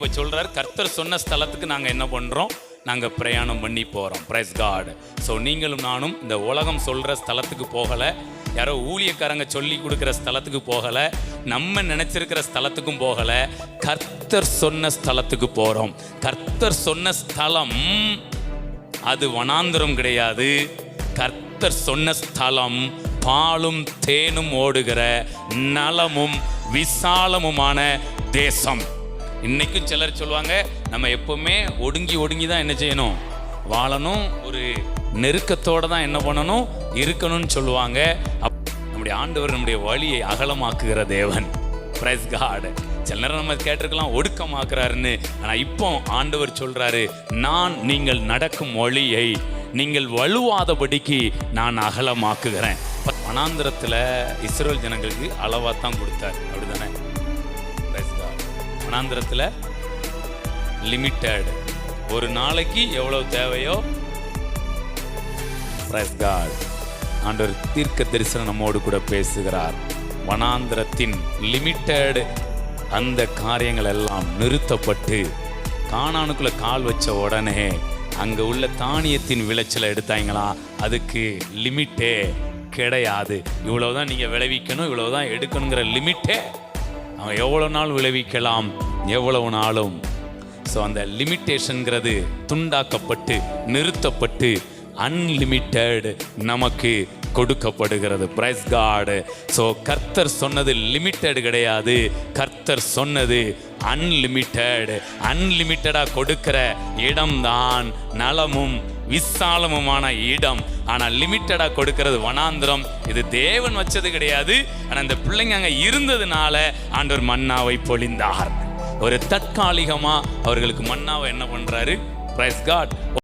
இப்போ சொல்றாரு, கர்த்தர் சொன்ன ஸ்தலத்துக்கு நாங்கள் என்ன பண்ணுறோம்? நாங்கள் பிரயாணம் பண்ணி போகிறோம். Price God. ஸோ நீங்களும் நானும் இந்த உலகம் சொல்கிற ஸ்தலத்துக்கு போகலை, யாரோ ஊழியக்காரங்க சொல்லி கொடுக்குற ஸ்தலத்துக்கு போகலை, நம்ம நினச்சிருக்கிற ஸ்தலத்துக்கும் போகலை, கர்த்தர் சொன்ன ஸ்தலத்துக்கு போகிறோம். கர்த்தர் சொன்ன ஸ்தலம் அது வனாந்திரம் கிடையாது. கர்த்தர் சொன்ன ஸ்தலம் பாலும் தேனும் ஓடுகிற நலமும் விசாலமுமான தேசம். இன்னைக்கும் சிலர் சொல்லுவாங்க, நம்ம எப்பவுமே ஒடுங்கி தான் என்ன செய்யணும்? வாழணும், ஒரு நெருக்கத்தோடு தான் என்ன பண்ணணும்? இருக்கணும்னு சொல்லுவாங்க. நம்முடைய ஆண்டவர் நம்முடைய வழியை அகலமாக்குகிற தேவன். Praise God. சில நேரம் நம்ம கேட்டிருக்கலாம் ஒடுக்கமாக்குறாருன்னு. ஆனால் இப்போ ஆண்டவர் சொல்றாரு, நான் நீங்கள் நடக்கும் வழியை நீங்கள் வலுவாதபடிக்கு நான் அகலமாக்குகிறேன். வனாந்திரத்தில் இஸ்ரவேல் ஜனங்களுக்கு அளவாக தான் கொடுத்தார், அப்படிதானே? வனாந்திரத்தில் லிமிட்டட், ஒரு நாளைக்கு எவ்வளவு தேவையோ. Praise God. ஆண்டவர் தீர்க்க தரிசனம் நம்மோடு கூட பேசுகிறார். வனாந்திரத்தின் லிமிட்டட் அந்த காரியங்கள் எல்லாம் நிறுத்தப்பட்டு, கானானுக்குள்ள கால் வச்ச உடனே அங்கே உள்ள தானியத்தின் விளைச்சலை எடுத்தாங்களா, அதுக்கு லிமிட்டே கிடையாது. இவ்வளவுதான் நீங்கள் விளைவிக்கணும், இவ்வளவுதான் எடுக்கணுங்கிற லிமிட்டே. அவன் எவ்வளோ நாள் விளைவிக்கலாம், எவ்வளவு நாளும். ஸோ அந்த லிமிட்டேஷன்கிறது துண்டாக்கப்பட்டு நிறுத்தப்பட்டு அன்லிமிட்டெட் நமக்கு கொடுக்கப்படுகிறது. Price God. ஸோ கர்த்தர் சொன்னது லிமிட்டெட் கிடையாது, கர்த்தர் சொன்னது அன்லிமிட்டெட். அன்லிமிட்டடாக கொடுக்கிற இடம்தான் நலமும் விசாலமுமான இடம். ஆனால் லிமிட்டடாக கொடுக்கிறது வனாந்திரம். இது தேவன் வச்சது கிடையாது. ஆனால் இந்த பிள்ளைங்க அங்கே இருந்ததுனால ஆண்டவர் மன்னாவை பொழிந்தார். ஒரு தற்காலிகமாக அவர்களுக்கு மன்னாவை என்ன பண்ணுறாரு? Praise God.